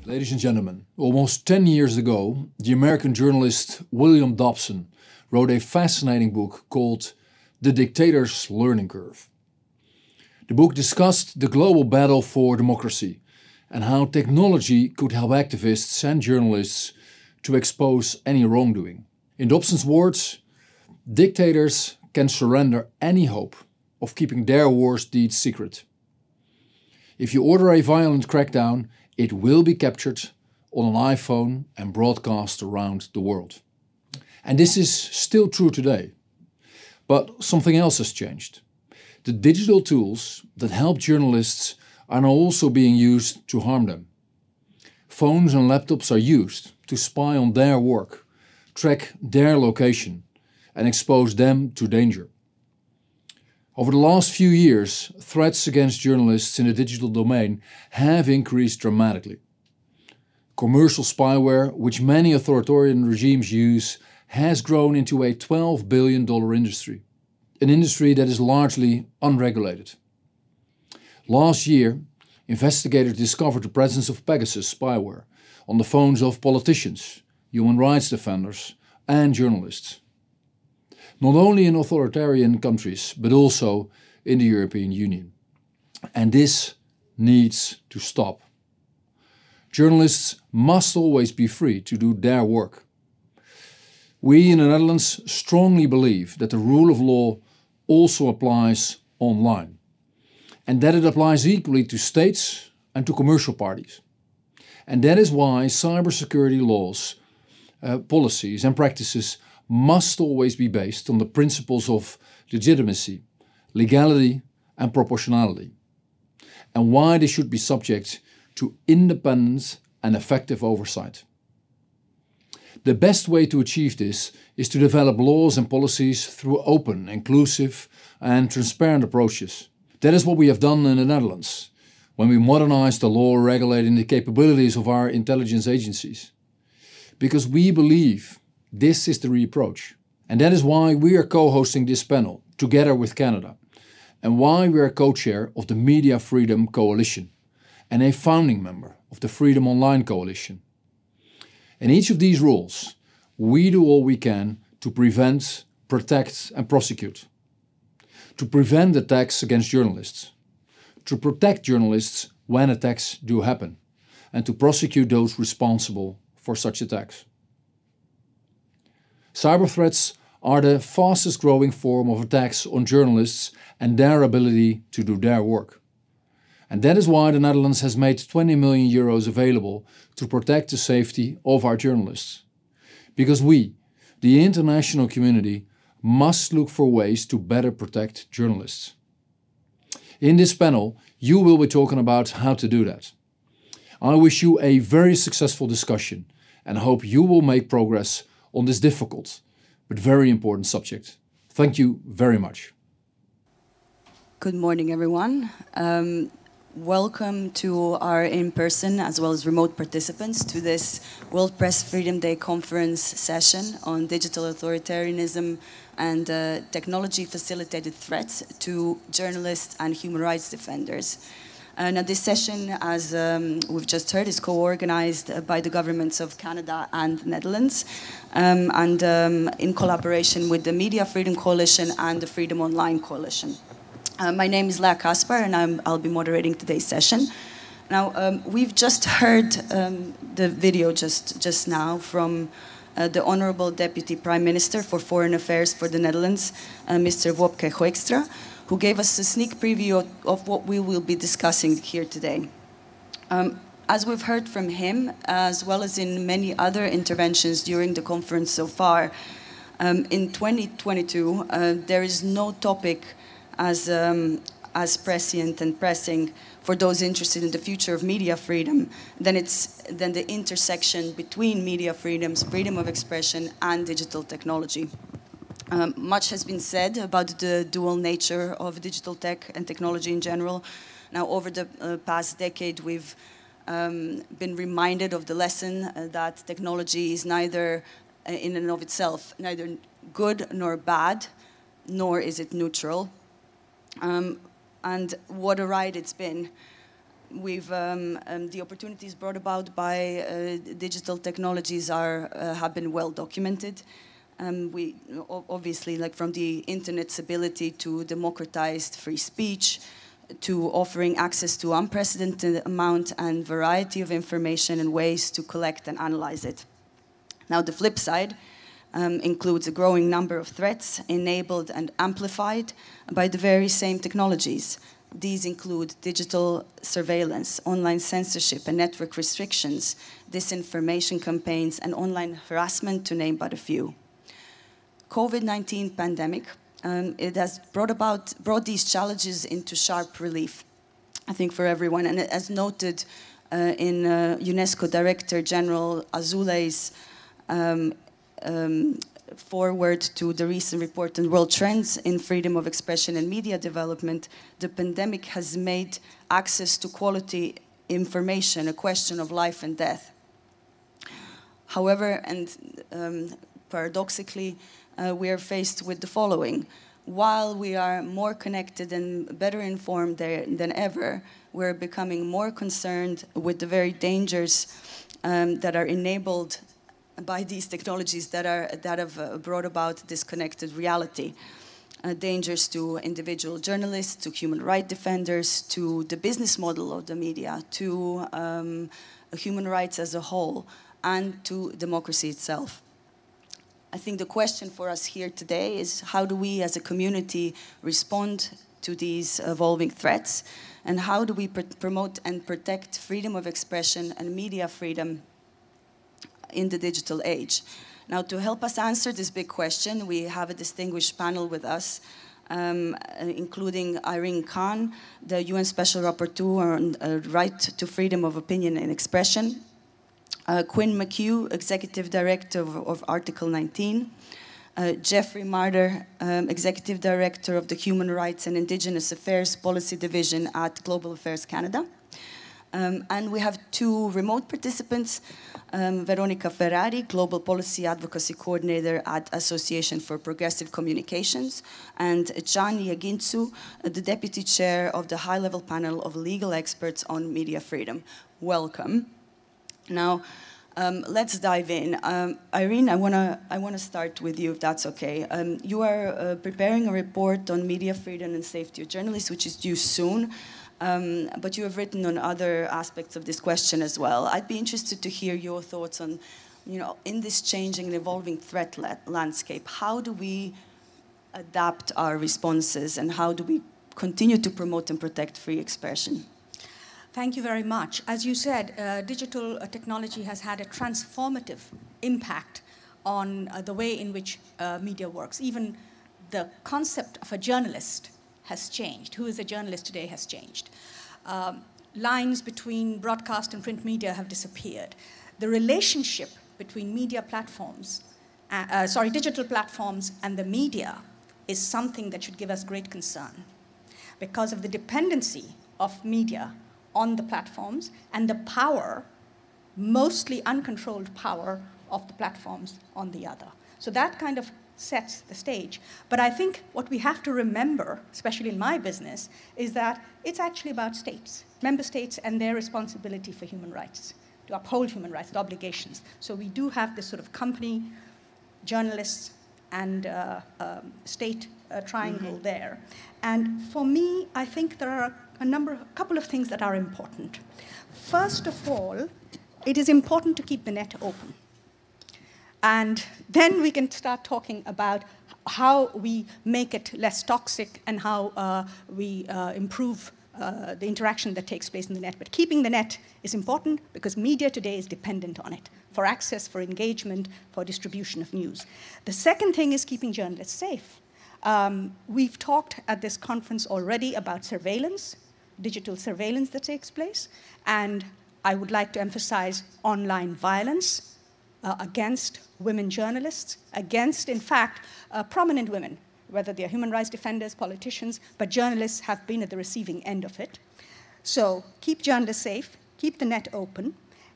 Ladies and gentlemen, almost 10 years ago, the American journalist William Dobson wrote a fascinating book called The Dictator's Learning Curve. The book discussed the global battle for democracy and how technology could help activists and journalists to expose any wrongdoing. In Dobson's words, dictators can surrender any hope of keeping their worst deeds secret. If you order a violent crackdown, it will be captured on an iPhone and broadcast around the world. And this is still true today. But something else has changed. The digital tools that help journalists are now also being used to harm them. Phones and laptops are used to spy on their work, track their location, and expose them to danger. Over the last few years, threats against journalists in the digital domain have increased dramatically. Commercial spyware, which many authoritarian regimes use, has grown into a $12 billion industry, an industry that is largely unregulated. Last year, investigators discovered the presence of Pegasus spyware on the phones of politicians, human rights defenders, and journalists. Not only in authoritarian countries, but also in the European Union. And this needs to stop. Journalists must always be free to do their work. We in the Netherlands strongly believe that the rule of law also applies online, and that it applies equally to states and to commercial parties. And that is why cybersecurity laws, policies and practices must always be based on the principles of legitimacy, legality and proportionality, and why they should be subject to independent and effective oversight. The best way to achieve this is to develop laws and policies through open, inclusive and transparent approaches. That is what we have done in the Netherlands, when we modernized the law regulating the capabilities of our intelligence agencies. Because we believe this is the approach. And that is why we are co-hosting this panel, together with Canada, and why we are co-chair of the Media Freedom Coalition, and a founding member of the Freedom Online Coalition. In each of these roles, we do all we can to prevent, protect and prosecute. To prevent attacks against journalists. To protect journalists when attacks do happen. And to prosecute those responsible for such attacks. Cyber threats are the fastest growing form of attacks on journalists and their ability to do their work. And that is why the Netherlands has made 20 million euros available to protect the safety of our journalists. Because we, the international community, must look for ways to better protect journalists. In this panel, you will be talking about how to do that. I wish you a very successful discussion and hope you will make progress on this difficult but very important subject. Thank you very much. Good morning, everyone. Welcome to our in-person as well as remote participants to this World Press Freedom Day conference session on digital authoritarianism and technology-facilitated threats to journalists and human rights defenders. Now this session, as we've just heard, is co-organized by the governments of Canada and the Netherlands and in collaboration with the Media Freedom Coalition and the Freedom Online Coalition. My name is Kaspar and I'll be moderating today's session. Now, we've just heard the video just now from the Honorable Deputy Prime Minister for Foreign Affairs for the Netherlands, Mr. Woepke Hoekstra, who gave us a sneak preview of what we will be discussing here today. As we've heard from him, as well as in many other interventions during the conference so far, in 2022, there is no topic as prescient and pressing for those interested in the future of media freedom than the intersection between media freedoms, freedom of expression, and digital technology. Much has been said about the dual nature of digital tech and technology in general. Now, over the past decade, we've been reminded of the lesson that technology is neither, in and of itself, neither good nor bad, nor is it neutral. And what a ride it's been. the opportunities brought about by digital technologies have been well documented. We obviously, like from the internet's ability to democratize free speech, to offering access to unprecedented amount and variety of information and ways to collect and analyze it. Now, the flip side includes a growing number of threats enabled and amplified by the very same technologies. These include digital surveillance, online censorship and network restrictions, disinformation campaigns, and online harassment, to name but a few. COVID-19 pandemic, it has brought these challenges into sharp relief, I think, for everyone. And as noted in UNESCO Director General Azule's forward to the recent report on world trends in freedom of expression and media development, the pandemic has made access to quality information a question of life and death. However, and paradoxically, we are faced with the following. While we are more connected and better informed than ever, we're becoming more concerned with the very dangers that are enabled by these technologies that have brought about disconnected reality. Dangers to individual journalists, to human rights defenders, to the business model of the media, to human rights as a whole, and to democracy itself. I think the question for us here today is, how do we as a community respond to these evolving threats, and how do we promote and protect freedom of expression and media freedom in the digital age? Now, to help us answer this big question, we have a distinguished panel with us, including Irene Khan, the UN Special Rapporteur on right to freedom of opinion and expression, Quinn McKew, Executive Director of Article 19, Jeffrey Marder, Executive Director of the Human Rights and Indigenous Affairs Policy Division at Global Affairs Canada. And we have two remote participants, Veronica Ferrari, Global Policy Advocacy Coordinator at Association for Progressive Communications, and Yeginsu, the Deputy Chair of the High-Level Panel of Legal Experts on Media Freedom. Welcome. Now, let's dive in. Irene, I wanna start with you, if that's okay. You are preparing a report on media freedom and safety of journalists, which is due soon. But you have written on other aspects of this question as well. I'd be interested to hear your thoughts on, in this changing and evolving threat landscape, how do we adapt our responses, and how do we continue to promote and protect free expression? Thank you very much. As you said, digital technology has had a transformative impact on the way in which media works. Even the concept of a journalist has changed. Who is a journalist today has changed. Lines between broadcast and print media have disappeared. The relationship between media platforms, digital platforms and the media is something that should give us great concern because of the dependency of media on the platforms and the power, mostly uncontrolled power, of the platforms on the other. So that kind of sets the stage. But I think what we have to remember, especially in my business, is that it's actually about states, member states and their responsibility for human rights, to uphold human rights, the obligations. So we do have this sort of company, journalists, and state triangle there. And for me, I think there are a couple of things that are important. First of all, it is important to keep the net open. And then we can start talking about how we make it less toxic and how we improve the interaction that takes place in the net. But keeping the net is important because media today is dependent on it for access, for engagement, for distribution of news. The second thing is keeping journalists safe. We've talked at this conference already about surveillance, digital surveillance that takes place, and I would like to emphasize online violence against women journalists, against, in fact, prominent women, whether they're human rights defenders, politicians, but journalists have been at the receiving end of it. So keep journalists safe, keep the net open,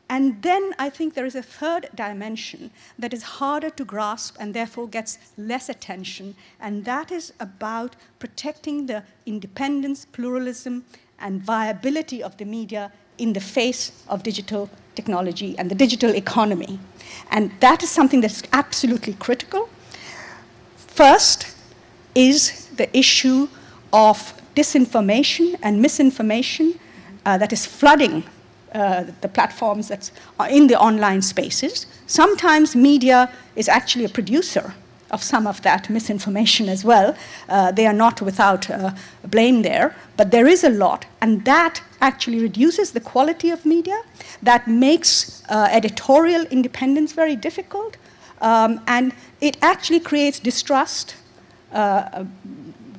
and then I think there is a third dimension that is harder to grasp and therefore gets less attention, and that is about protecting the independence, pluralism, and viability of the media in the face of digital technology and the digital economy. And that is something that's absolutely critical. First is the issue of disinformation and misinformation that is flooding the platforms that are in the online spaces. Sometimes media is actually a producer of some of that misinformation as well. They are not without blame there, but there is a lot, and that actually reduces the quality of media, that makes editorial independence very difficult, and it actually creates distrust in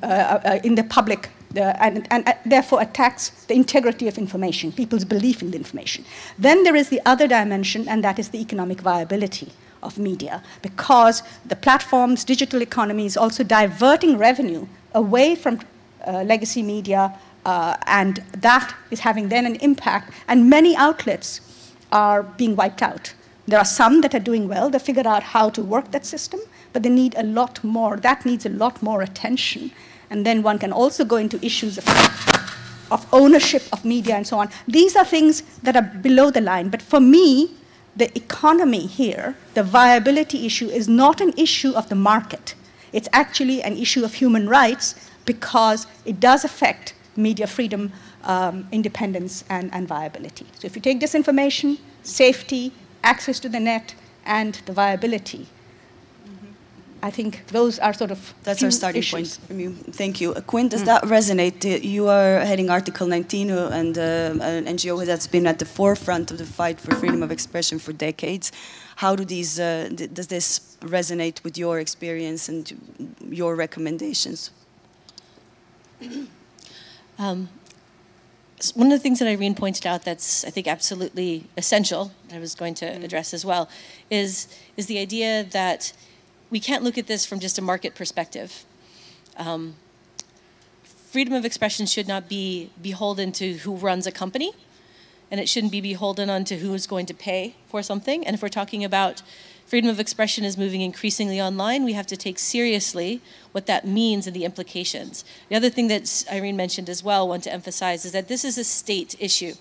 the public, and therefore attacks the integrity of information, people's belief in the information. Then there is the other dimension, and that is the economic viability of media, because the platforms, digital economy is also diverting revenue away from legacy media, and that is having then an impact, and many outlets are being wiped out. There are some that are doing well, they figured out how to work that system, but they need a lot more, that needs a lot more attention. And then one can also go into issues of ownership of media and so on. These are things that are below the line, but for me, the economy here, the viability issue, is not an issue of the market. It's actually an issue of human rights, because it does affect media freedom, independence, and viability. So if you take disinformation, safety, access to the net, and the viability, I think those are sort of that's our starting issues. point from you. Thank you. Quinn, does that resonate? You are heading Article 19 and an NGO that's been at the forefront of the fight for freedom of expression for decades. How do these, does this resonate with your experience and your recommendations? One of the things that Irene pointed out that's, I think, absolutely essential, I was going to address as well, is the idea that we can't look at this from just a market perspective. Freedom of expression should not be beholden to who runs a company, and it shouldn't be beholden on to who's going to pay for something. And if we're talking about freedom of expression is moving increasingly online, we have to take seriously what that means and the implications. The other thing that Irene mentioned as well, I want to emphasize, is that this is a state issue.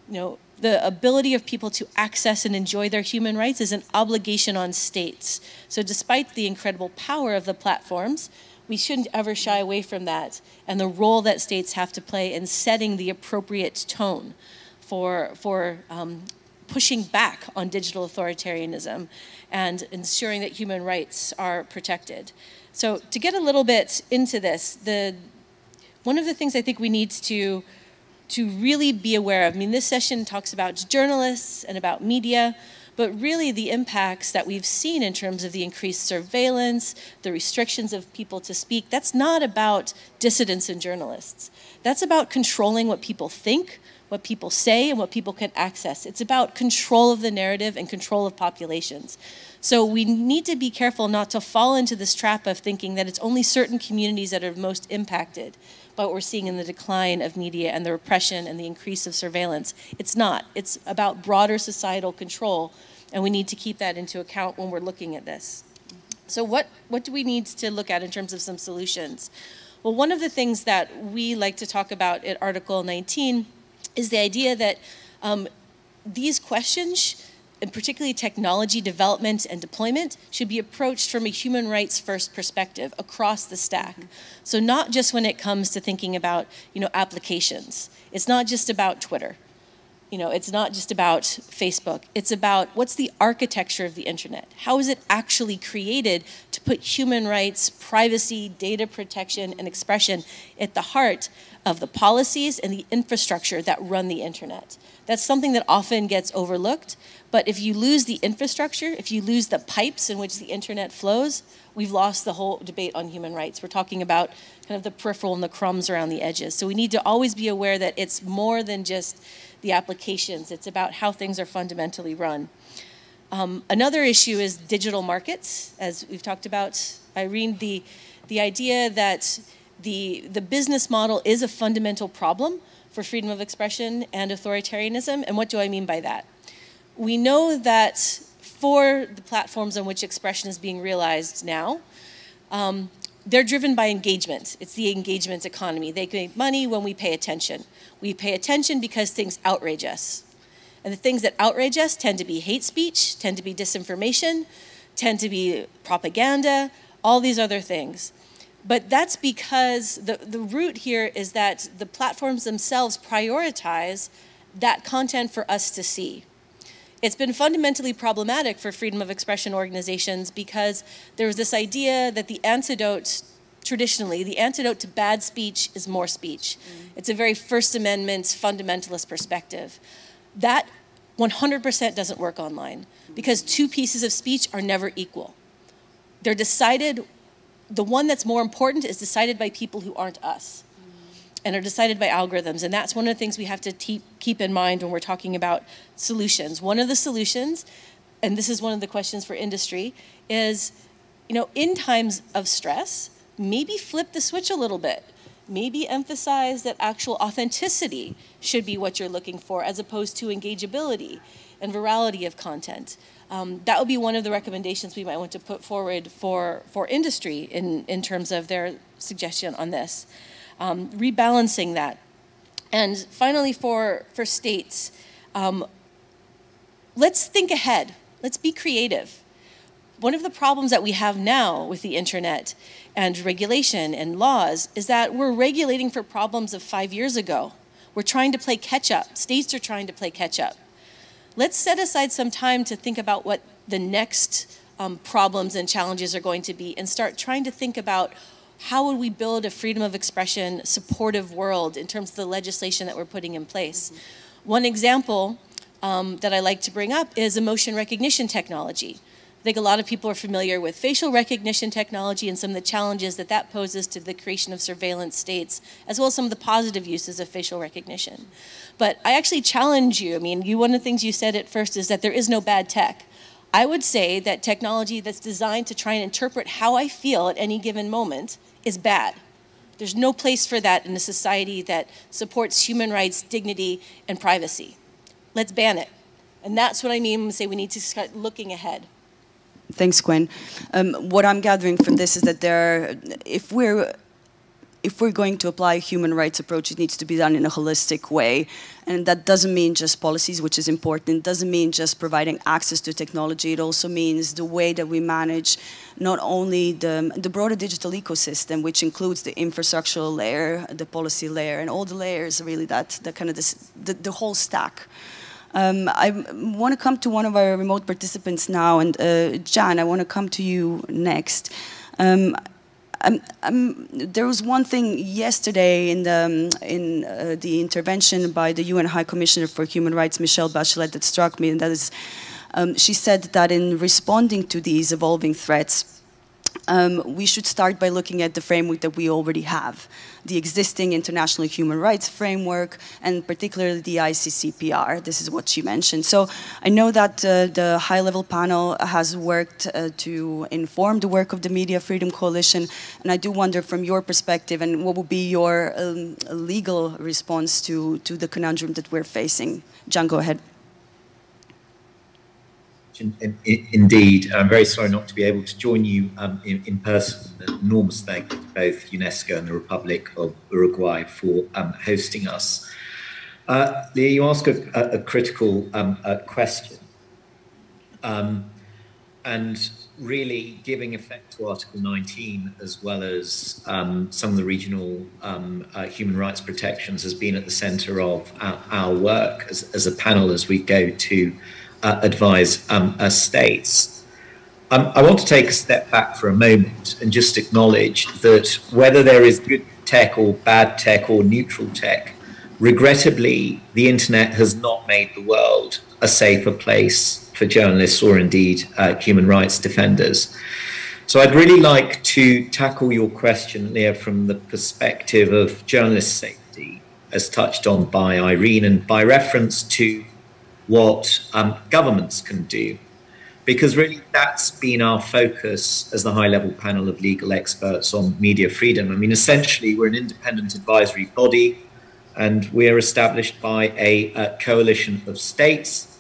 You know, the ability of people to access and enjoy their human rights is an obligation on states. So despite the incredible power of the platforms, we shouldn't ever shy away from that and the role that states have to play in setting the appropriate tone for pushing back on digital authoritarianism and ensuring that human rights are protected. So to get a little bit into this, one of the things I think we need to really be aware of, I mean, this session talks about journalists and about media, but really the impacts that we've seen in terms of the increased surveillance, the restrictions of people to speak, that's not about dissidents and journalists. That's about controlling what people think, what people say, and what people can access. It's about control of the narrative and control of populations. So we need to be careful not to fall into this trap of thinking that it's only certain communities that are most impacted by what we're seeing in the decline of media and the repression and the increase of surveillance. It's not. It's about broader societal control, and we need to keep that into account when we're looking at this. So what do we need to look at in terms of some solutions? Well, one of the things that we like to talk about at Article 19 is the idea that these questions, and particularly technology development and deployment, should be approached from a human rights first perspective across the stack. So not just when it comes to thinking about, applications. It's not just about Twitter. It's not just about Facebook. It's about what's the architecture of the internet? How is it actually created to put human rights, privacy, data protection, and expression at the heart of the policies and the infrastructure that run the internet? That's something that often gets overlooked. But if you lose the infrastructure, if you lose the pipes in which the internet flows, we've lost the whole debate on human rights. We're talking about kind of the peripheral and the crumbs around the edges. So we need to always be aware that it's more than just the applications. It's about how things are fundamentally run. Another issue is digital markets, as we've talked about, Irene, the idea that the business model is a fundamental problem for freedom of expression and authoritarianism. And what do I mean by that? We know that for the platforms on which expression is being realized now, they're driven by engagement. It's the engagement economy. They make money when we pay attention. We pay attention because things outrage us. And the things that outrage us tend to be hate speech, tend to be disinformation, tend to be propaganda, all these other things. But that's because the root here is that the platforms themselves prioritize that content for us to see. It's been fundamentally problematic for freedom of expression organizations because there was this idea that the antidote, traditionally, the antidote to bad speech is more speech. It's a very First Amendment fundamentalist perspective. That 100% doesn't work online because two pieces of speech are never equal. They're decided, the one that's more important is decided by people who aren't us and are decided by algorithms. And that's one of the things we have to keep in mind when we're talking about solutions. One of the solutions, and this is one of the questions for industry, is, you know, in times of stress, maybe flip the switch a little bit. Maybe emphasize that actual authenticity should be what you're looking for as opposed to engageability and virality of content. That would be one of the recommendations we might want to put forward for industry in terms of their suggestion on this. Rebalancing that. And finally, for states, let's think ahead. Let's be creative. One of the problems that we have now with the internet and regulation and laws is that we're regulating for problems of 5 years ago. We're trying to play catch up. States are trying to play catch up. Let's set aside some time to think about what the next problems and challenges are going to be and start trying to think about how would we build a freedom of expression supportive world in terms of the legislation that we're putting in place. One example that I like to bring up is emotion recognition technology. I think a lot of people are familiar with facial recognition technology and some of the challenges that that poses to the creation of surveillance states, as well as some of the positive uses of facial recognition. But I actually challenge you. I mean, one of the things you said at first is that there is no bad tech. I would say that technology that's designed to try and interpret how I feel at any given moment is bad. There's no place for that in a society that supports human rights, dignity, and privacy. Let's ban it. And that's what I mean when I say we need to start looking ahead. Thanks, Quinn. What I'm gathering from this is that if we're going to apply a human rights approach, it needs to be done in a holistic way. And that doesn't mean just policies, which is important. It doesn't mean just providing access to technology. It also means the way that we manage not only the broader digital ecosystem, which includes the infrastructural layer, the policy layer, and all the layers, really, that kind of the whole stack. I want to come to one of our remote participants now, and Jan, I want to come to you next. There was one thing yesterday in the intervention by the UN High Commissioner for Human Rights, Michelle Bachelet, that struck me, and that is, she said that in responding to these evolving threats, we should start by looking at the framework that we already have, the existing international human rights framework, and particularly the ICCPR. This is what she mentioned. So I know that the high-level panel has worked to inform the work of the Media Freedom Coalition, and I do wonder from your perspective, and what would be your legal response to the conundrum that we're facing. Jan, go ahead. Indeed, I'm very sorry not to be able to join you in person. An enormous thank you to both UNESCO and the Republic of Uruguay for hosting us. Leah, you ask a critical question, and really giving effect to Article 19 as well as some of the regional human rights protections has been at the centre of our work as a panel as we go to advise states. I want to take a step back for a moment and just acknowledge that whether there is good tech or bad tech or neutral tech, regrettably, the internet has not made the world a safer place for journalists or indeed human rights defenders. So I'd really like to tackle your question, Leah, from the perspective of journalist safety, as touched on by Irene, and by reference to what governments can do, because really that's been our focus as the high-level panel of legal experts on media freedom. I mean, essentially, we're an independent advisory body, and we're established by a coalition of states.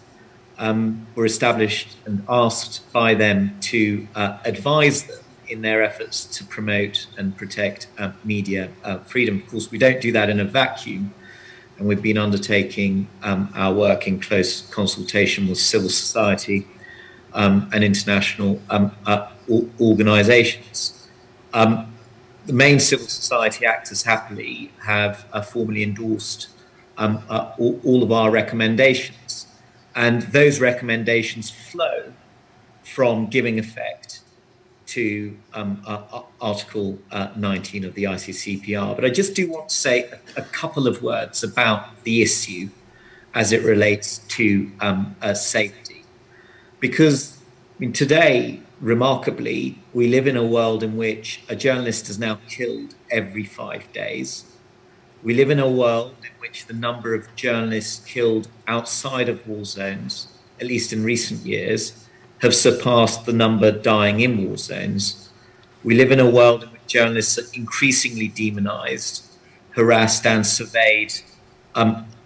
We're established and asked by them to advise them in their efforts to promote and protect media freedom. Of course, we don't do that in a vacuum, and we've been undertaking our work in close consultation with civil society and international organizations. The main civil society actors, happily, have formally endorsed all of our recommendations. And those recommendations flow from giving effect to Article 19 of the ICCPR. But I just do want to say a couple of words about the issue as it relates to safety. Because I mean, today, remarkably, we live in a world in which a journalist is now killed every 5 days. We live in a world in which the number of journalists killed outside of war zones, at least in recent years, have surpassed the number dying in war zones. We live in a world in which journalists are increasingly demonized, harassed and surveyed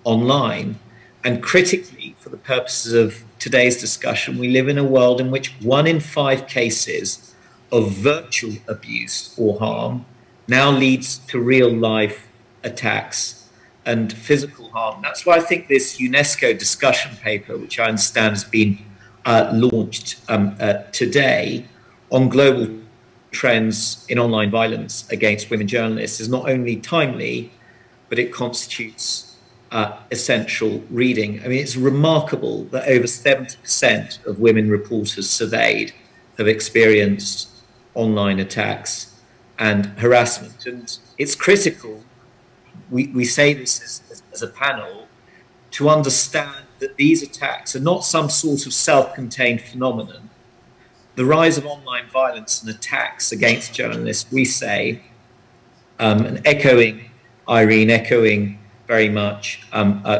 online. And critically, for the purposes of today's discussion, we live in a world in which 1 in 5 cases of virtual abuse or harm now leads to real life attacks and physical harm. That's why I think this UNESCO discussion paper, which I understand has been launched today on global trends in online violence against women journalists, is not only timely, but it constitutes essential reading. I mean, it's remarkable that over 70% of women reporters surveyed have experienced online attacks and harassment. And it's critical, we say this as a panel, to understand that these attacks are not some sort of self-contained phenomenon. The rise of online violence and attacks against journalists, we say, and echoing Irene, echoing very much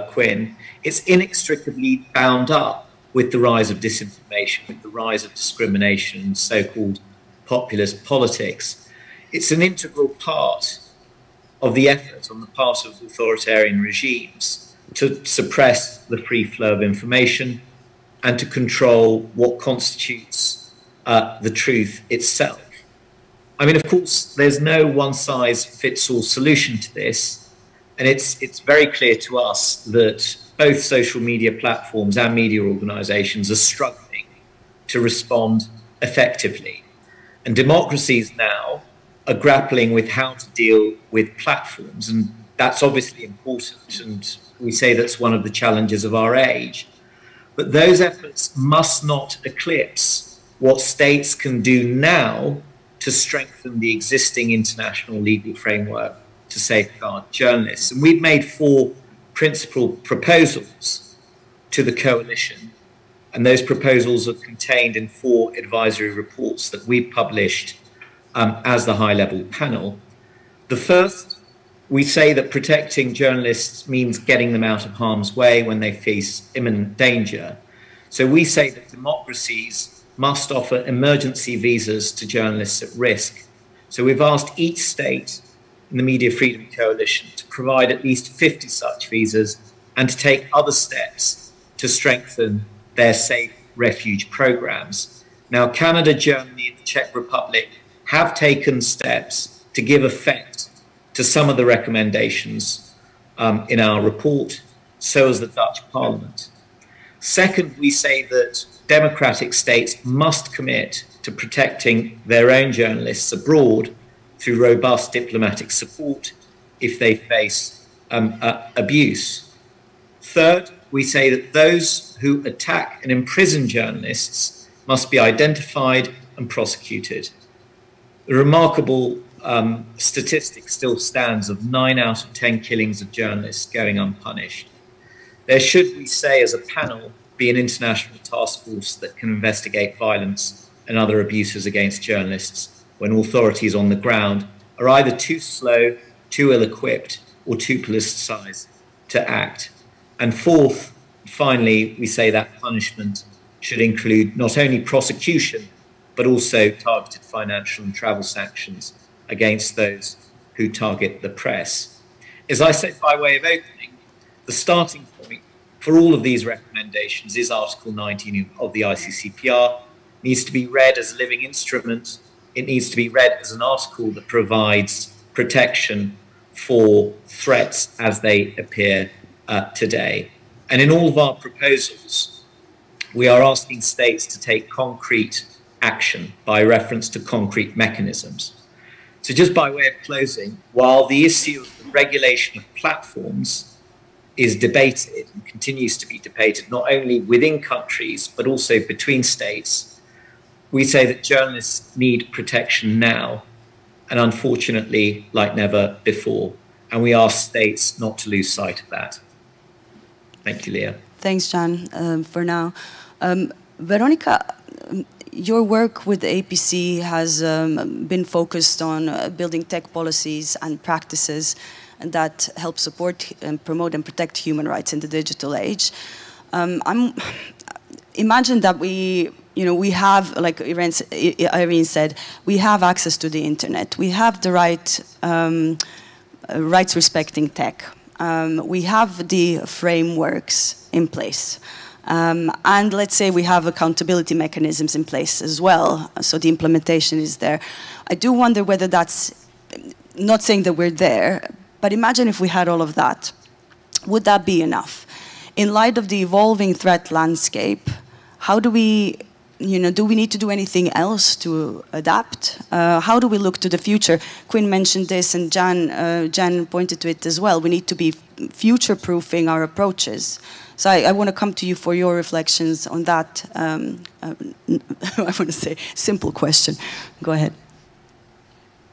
Quinn, it's inextricably bound up with the rise of disinformation, with the rise of discrimination and so-called populist politics. It's an integral part of the effort on the part of authoritarian regimes to suppress the free flow of information and to control what constitutes the truth itself. I mean, of course, there's no one-size-fits-all solution to this. And it's very clear to us that both social media platforms and media organizations are struggling to respond effectively. And democracies now are grappling with how to deal with platforms. And that's obviously important. And we say that's one of the challenges of our age. But those efforts must not eclipse what states can do now to strengthen the existing international legal framework to safeguard journalists. And we've made 4 principal proposals to the coalition, and those proposals are contained in 4 advisory reports that we've published as the high-level panel. The first, we say that protecting journalists means getting them out of harm's way when they face imminent danger. So we say that democracies must offer emergency visas to journalists at risk. So we've asked each state in the Media Freedom Coalition to provide at least 50 such visas and to take other steps to strengthen their safe refuge programs. Now, Canada, Germany, and the Czech Republic have taken steps to give effect to some of the recommendations in our report, so has the Dutch Parliament. Second, we say that democratic states must commit to protecting their own journalists abroad through robust diplomatic support if they face abuse. Third, we say that those who attack and imprison journalists must be identified and prosecuted. The remarkable statistic still stands of 9 out of 10 killings of journalists going unpunished. There should, we say as a panel, be an international task force that can investigate violence and other abuses against journalists when authorities on the ground are either too slow, too ill-equipped, or too politicized to act. And fourth, finally, we say that punishment should include not only prosecution, but also targeted financial and travel sanctions against those who target the press. As I said by way of opening, the starting point for all of these recommendations is Article 19 of the ICCPR. It needs to be read as a living instrument it needs to be read as an article that provides protection for threats as they appear today. And in all of our proposals, we are asking states to take concrete action by reference to concrete mechanisms. So just by way of closing, while the issue of the regulation of platforms is debated and continues to be debated, not only within countries, but also between states, we say that journalists need protection now, and unfortunately, like never before. And we ask states not to lose sight of that. Thank you, Leah. Thanks, John, for now. Veronica, your work with the APC has been focused on building tech policies and practices that help support and promote and protect human rights in the digital age. Imagine that we have, like Irene said, we have access to the internet. We have the rights-respecting tech. We have the frameworks in place. And let's say we have accountability mechanisms in place as well, so the implementation is there. I do wonder whether that's, not saying that we're there, but imagine if we had all of that. Would that be enough? In light of the evolving threat landscape, how do we, do we need to do anything else to adapt? How do we look to the future? Quinn mentioned this, and Jan pointed to it as well. We need to be future-proofing our approaches. So I want to come to you for your reflections on that, I want to say, simple question. Go ahead.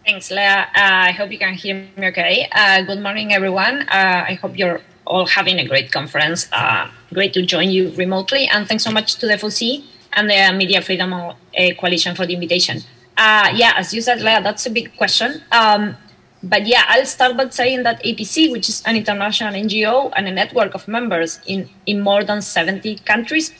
Thanks, Leah. I hope you can hear me okay. Good morning, everyone. I hope you're all having a great conference. Great to join you remotely. And thanks so much to the FOC and the Media Freedom Coalition for the invitation. Yeah, as you said, Leah, that's a big question. But yeah, I'll start by saying that APC, which is an international NGO and a network of members in more than 70 countries,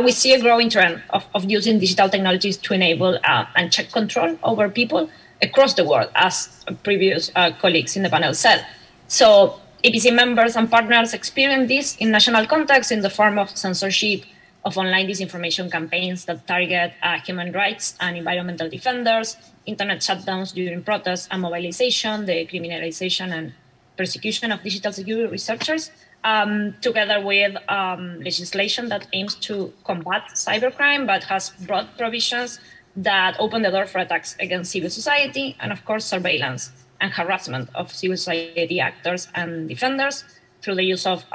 we see a growing trend of using digital technologies to enable and check control over people across the world, as previous colleagues in the panel said. So APC members and partners experience this in national context in the form of censorship, of online disinformation campaigns that target human rights and environmental defenders, internet shutdowns during protests and mobilization, the criminalization and persecution of digital security researchers, together with legislation that aims to combat cybercrime, but has broad provisions that open the door for attacks against civil society, and of course, surveillance and harassment of civil society actors and defenders through the use of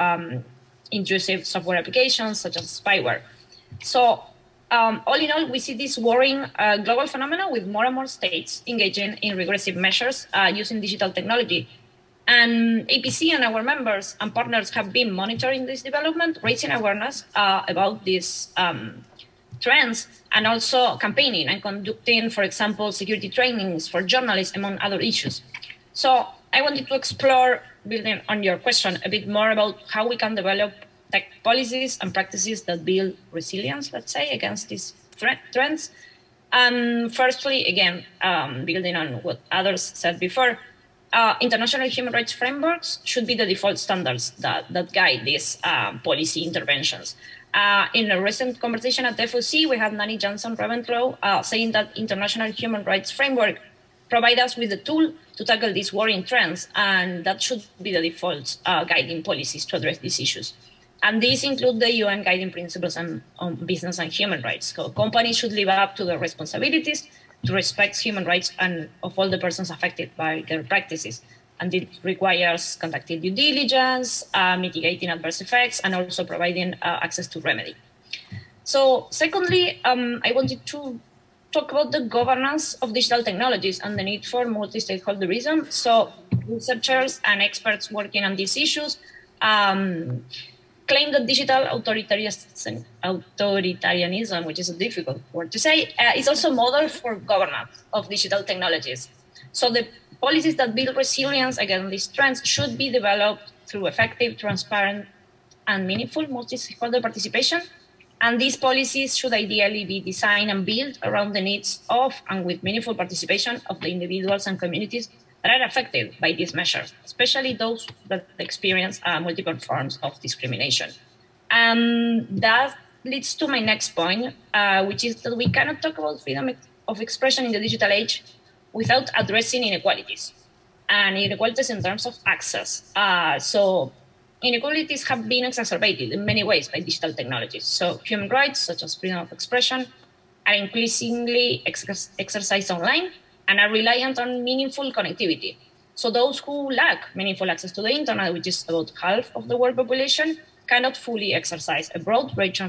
intrusive software applications such as spyware. So all in all, we see this worrying global phenomenon with more and more states engaging in regressive measures using digital technology. And APC and our members and partners have been monitoring this development, raising awareness about these trends, and also campaigning and conducting, for example, security trainings for journalists, among other issues. So I wanted to explore, building on your question, a bit more about how we can develop tech policies and practices that build resilience, let's say, against these trends. Firstly, again, building on what others said before, international human rights frameworks should be the default standards that guide these policy interventions. In a recent conversation at the FOC, we had Nani Johnson-Reventlow saying that international human rights framework provide us with the tool to tackle these worrying trends, and that should be the default guiding policies to address these issues. And these include the UN guiding principles on business and human rights. So companies should live up to their responsibilities to respect human rights and of all the persons affected by their practices. And it requires conducting due diligence, mitigating adverse effects, and also providing access to remedy. So secondly, I wanted to talk about the governance of digital technologies and the need for multi-stakeholderism. So researchers and experts working on these issues claim that digital authoritarianism, which is a difficult word to say, is also model for governance of digital technologies. So the policies that build resilience against these trends should be developed through effective, transparent, and meaningful multi-stakeholder participation. And these policies should ideally be designed and built around the needs of and with meaningful participation of the individuals and communities that are affected by these measures, especially those that experience multiple forms of discrimination. And that leads to my next point, which is that we cannot talk about freedom of expression in the digital age without addressing inequalities, and inequalities in terms of access. So inequalities have been exacerbated in many ways by digital technologies. So human rights, such as freedom of expression, are increasingly exercised online and are reliant on meaningful connectivity. So those who lack meaningful access to the internet, which is about half of the world population, cannot fully exercise a broad range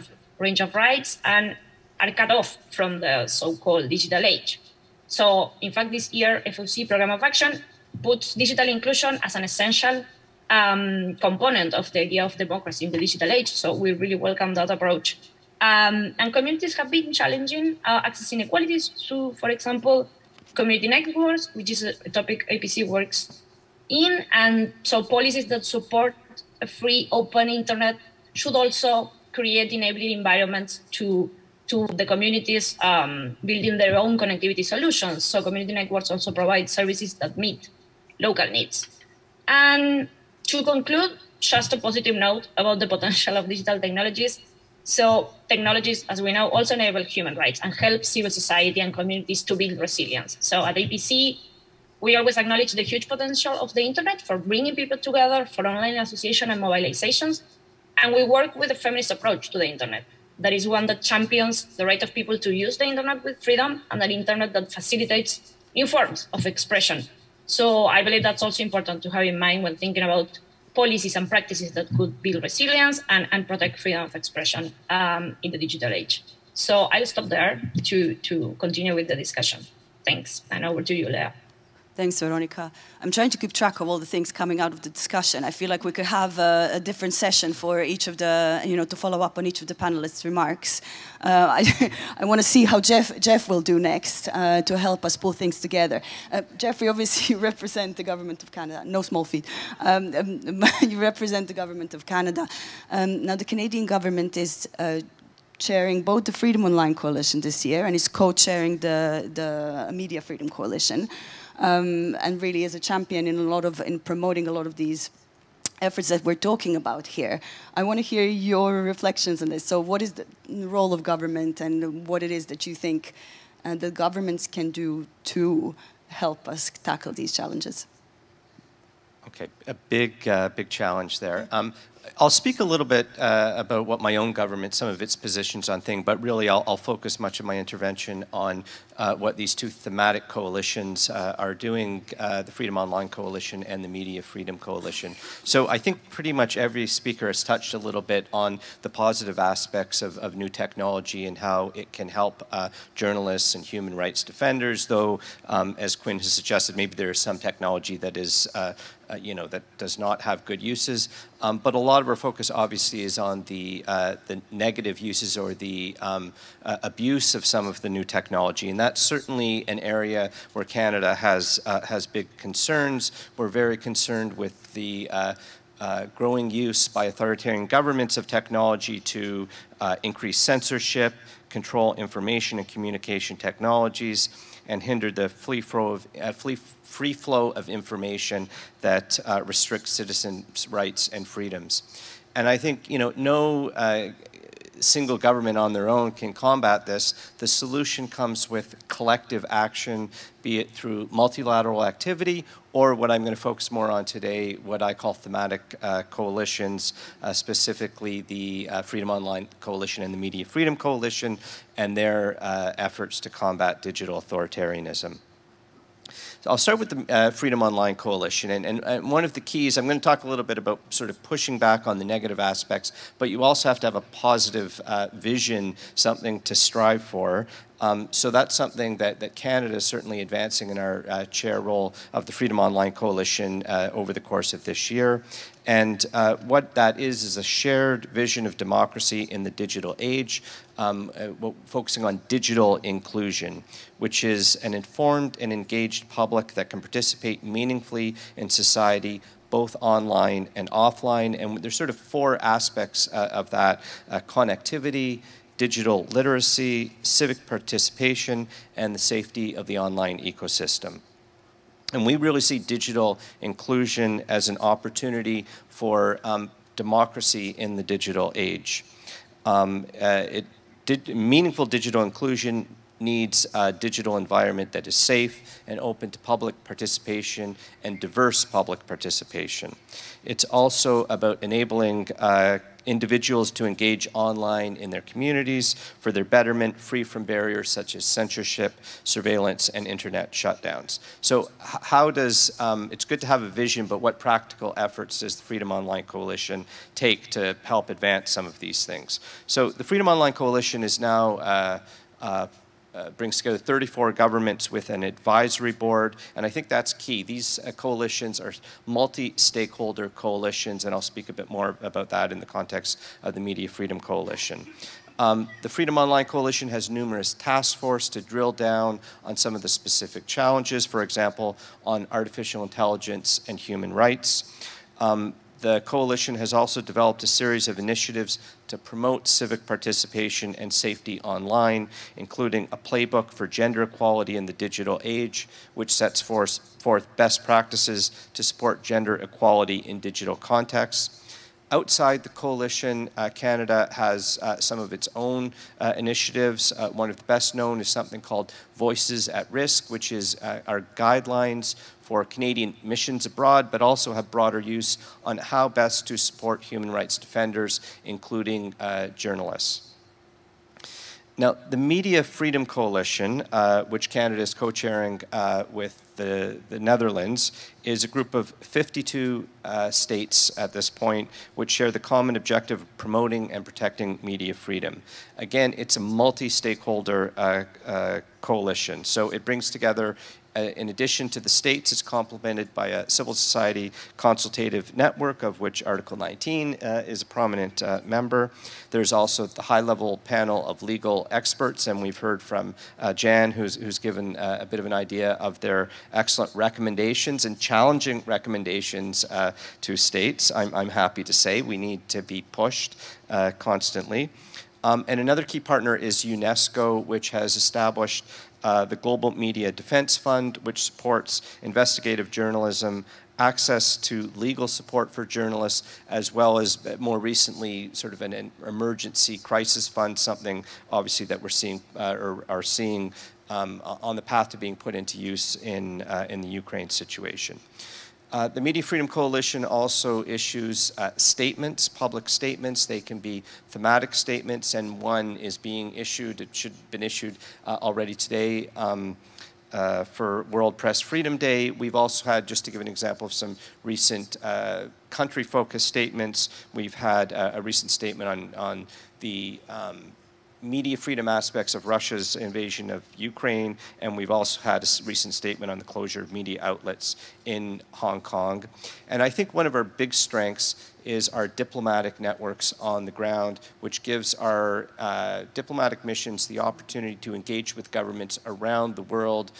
of rights and are cut off from the so-called digital age. So in fact, this year, FOC Program of Action puts digital inclusion as an essential component of the idea of democracy in the digital age. So we really welcome that approach. And communities have been challenging access inequalities through, for example, community networks, which is a topic APC works in. And so policies that support a free, open internet should also create enabling environments to the communities building their own connectivity solutions. So community networks also provide services that meet local needs. And to conclude, just a positive note about the potential of digital technologies. So technologies, as we know, also enable human rights and help civil society and communities to build resilience. So at APC, we always acknowledge the huge potential of the internet for bringing people together, for online association and mobilizations. And we work with a feminist approach to the internet. That is one that champions the right of people to use the internet with freedom, and an internet that facilitates new forms of expression. So I believe that's also important to have in mind when thinking about policies and practices that could build resilience and protect freedom of expression in the digital age. So I'll stop there to continue with the discussion. Thanks, and over to you, Leah. Thanks, Veronica. I'm trying to keep track of all the things coming out of the discussion. I feel like we could have a different session for each of the, to follow up on each of the panelists' remarks. I want to see how Jeff will do next to help us pull things together. Jeffrey, obviously, you represent the government of Canada. No small feat. You represent the government of Canada. Now, the Canadian government is chairing both the Freedom Online Coalition this year and is co-chairing the Media Freedom Coalition. And really is a champion in promoting a lot of these efforts that we're talking about here. I want to hear your reflections on this. So what is the role of government and what it is that you think the governments can do to help us tackle these challenges? Okay, a big challenge there. I'll speak a little bit about what my own government, some of its positions on things, but really I'll focus much of my intervention on what these two thematic coalitions are doing, the Freedom Online Coalition and the Media Freedom Coalition. So I think pretty much every speaker has touched a little bit on the positive aspects of new technology and how it can help journalists and human rights defenders, though, as Quinn has suggested, maybe there is some technology that is that does not have good uses. But a lot of our focus obviously is on the negative uses or the abuse of some of the new technology. And that's certainly an area where Canada has big concerns. We're very concerned with the growing use by authoritarian governments of technology to increase censorship, control information and communication technologies, and hinder the free flow of information that restricts citizens' rights and freedoms. And I think no single government on their own can combat this. The solution comes with collective action, be it through multilateral activity or what I'm going to focus more on today, what I call thematic coalitions, specifically the Freedom Online Coalition and the Media Freedom Coalition, and their efforts to combat digital authoritarianism. So I'll start with the Freedom Online Coalition, and one of the keys, I'm going to talk a little bit about sort of pushing back on the negative aspects, but you also have to have a positive vision, something to strive for. So that's something that Canada is certainly advancing in our chair role of the Freedom Online Coalition over the course of this year. And what that is a shared vision of democracy in the digital age, focusing on digital inclusion, which is an informed and engaged public that can participate meaningfully in society, both online and offline. And there's sort of four aspects of that: connectivity, digital literacy, civic participation, and the safety of the online ecosystem. And we really see digital inclusion as an opportunity for democracy in the digital age. Meaningful digital inclusion needs a digital environment that is safe and open to public participation and diverse public participation. It's also about enabling individuals to engage online in their communities for their betterment, free from barriers such as censorship, surveillance, and internet shutdowns. So how does, it's good to have a vision, but what practical efforts does the Freedom Online Coalition take to help advance some of these things? So the Freedom Online Coalition is now brings together 34 governments with an advisory board, and I think that's key. These coalitions are multi-stakeholder coalitions, and I'll speak a bit more about that in the context of the Media Freedom Coalition. The Freedom Online Coalition has numerous task forces to drill down on some of the specific challenges, for example, on artificial intelligence and human rights. The coalition has also developed a series of initiatives to promote civic participation and safety online, including a playbook for gender equality in the digital age, which sets forth best practices to support gender equality in digital contexts. Outside the coalition, Canada has some of its own initiatives. One of the best known is something called Voices at Risk, which is our guidelines for Canadian missions abroad, but also have broader use on how best to support human rights defenders, including journalists. Now, the Media Freedom Coalition, which Canada is co-chairing with the Netherlands, is a group of 52 states at this point, which share the common objective of promoting and protecting media freedom. Again, it's a multi-stakeholder coalition, so it brings together in addition to the states, it's complemented by a civil society consultative network, of which Article 19 is a prominent member. There's also the high-level panel of legal experts, and we've heard from Jan, who's given a bit of an idea of their excellent recommendations and challenging recommendations to states. I'm happy to say we need to be pushed constantly. And another key partner is UNESCO, which has established the Global Media Defense Fund, which supports investigative journalism, access to legal support for journalists, as well as more recently sort of an emergency crisis fund, something obviously that we're seeing or are seeing on the path to being put into use in the Ukraine situation. The Media Freedom Coalition also issues statements, public statements. They can be thematic statements, and one is being issued, it should have been issued already today for World Press Freedom Day. We've also had, just to give an example of some recent country-focused statements, we've had a recent statement on the media freedom aspects of Russia's invasion of Ukraine, and we've also had a recent statement on the closure of media outlets in Hong Kong. And I think one of our big strengths is our diplomatic networks on the ground, which gives our diplomatic missions the opportunity to engage with governments around the world.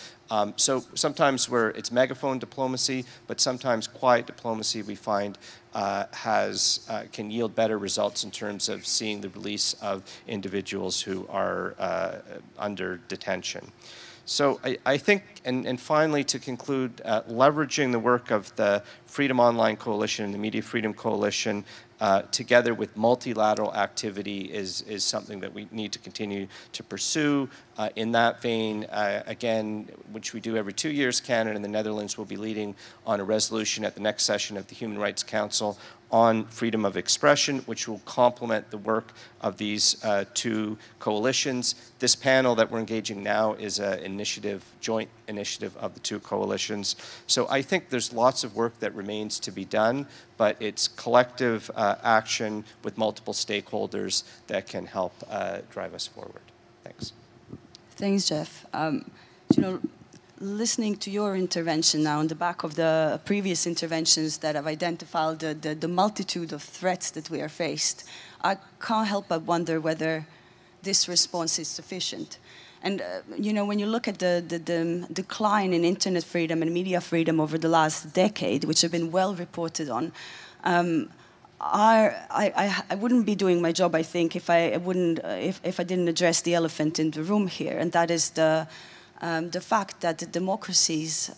So sometimes it's megaphone diplomacy, but sometimes quiet diplomacy we find can yield better results in terms of seeing the release of individuals who are under detention. So I think, and finally to conclude, leveraging the work of the Freedom Online Coalition and the Media Freedom Coalition together with multilateral activity is something that we need to continue to pursue. In that vein, again, which we do every 2 years, Canada and the Netherlands will be leading on a resolution at the next session of the Human Rights Council on freedom of expression, which will complement the work of these two coalitions. This panel that we're engaging now is an joint initiative of the two coalitions. So I think there's lots of work that remains to be done, but it's collective action with multiple stakeholders that can help drive us forward. Thanks. Thanks, Jeff. Listening to your intervention now on the back of the previous interventions that have identified the multitude of threats that we are faced, I can't help but wonder whether this response is sufficient. And when you look at the decline in internet freedom and media freedom over the last decade, which have been well reported on, I wouldn't be doing my job, I think, if I didn't address the elephant in the room here, and that is the fact that the democracies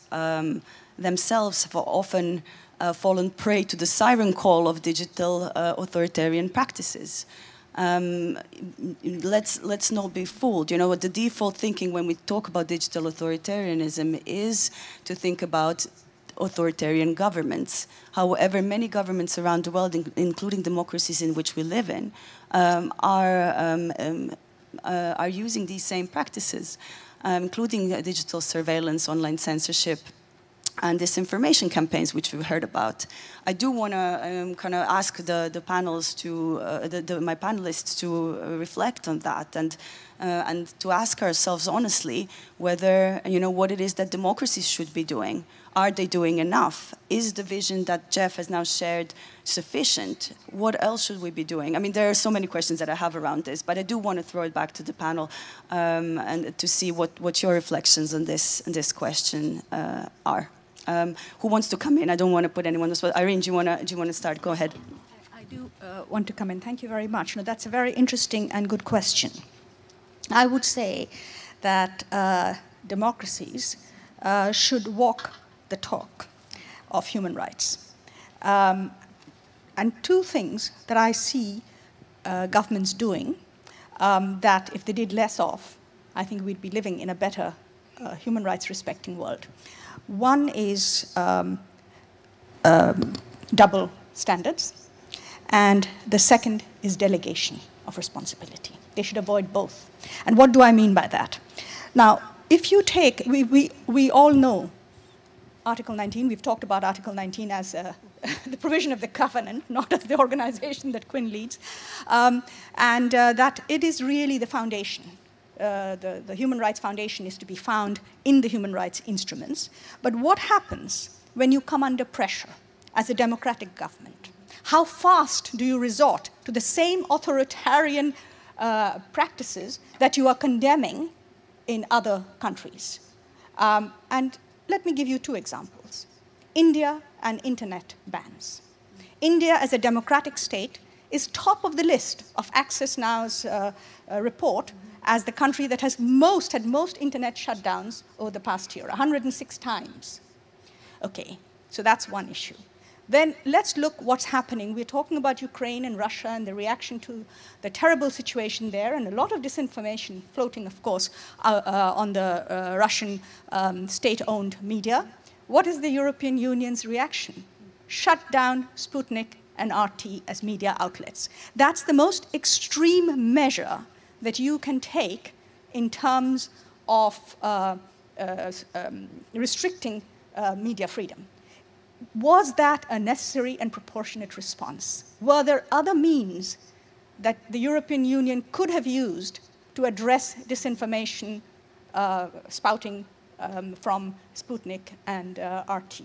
themselves have often fallen prey to the siren call of digital authoritarian practices. let's not be fooled. You know, what the default thinking when we talk about digital authoritarianism is to think about authoritarian governments. However, many governments around the world, including democracies in which we live in, are using these same practices, including digital surveillance, online censorship, and disinformation campaigns, which we've heard about. I do want to kind of ask the panels to, my panelists to reflect on that and to ask ourselves honestly whether, you know, what it is that democracies should be doing. Are they doing enough? Is the vision that Jeff has now shared sufficient? What else should we be doing? I mean, there are so many questions that I have around this, but I do want to throw it back to the panel and to see what your reflections on this question are. Who wants to come in? I don't want to put anyone on the spot. Irene, do you want to start? Go ahead. I do want to come in. Thank you very much. No, that's a very interesting and good question. I would say that democracies should walk the talk of human rights. And two things that I see governments doing that if they did less of, I think we'd be living in a better human rights respecting world. One is double standards, and the second is delegation of responsibility. They should avoid both. And what do I mean by that? Now, if you take, we all know Article 19, we've talked about Article 19 as the provision of the covenant, not as the organization that Quinn leads, and that it is really the foundation. The human rights foundation is to be found in the human rights instruments. But what happens when you come under pressure as a democratic government? How fast do you resort to the same authoritarian practices that you are condemning in other countries? And let me give you two examples. India and internet bans. India, as a democratic state, is top of the list of Access Now's report as the country that has had most internet shutdowns over the past year, 106 times. Okay, so that's one issue. Then let's look what's happening. We're talking about Ukraine and Russia and the reaction to the terrible situation there, and a lot of disinformation floating, of course, on the Russian state-owned media. What is the European Union's reaction? Shut down Sputnik and RT as media outlets. That's the most extreme measure that you can take in terms of restricting media freedom. Was that a necessary and proportionate response? Were there other means that the European Union could have used to address disinformation spouting from Sputnik and RT?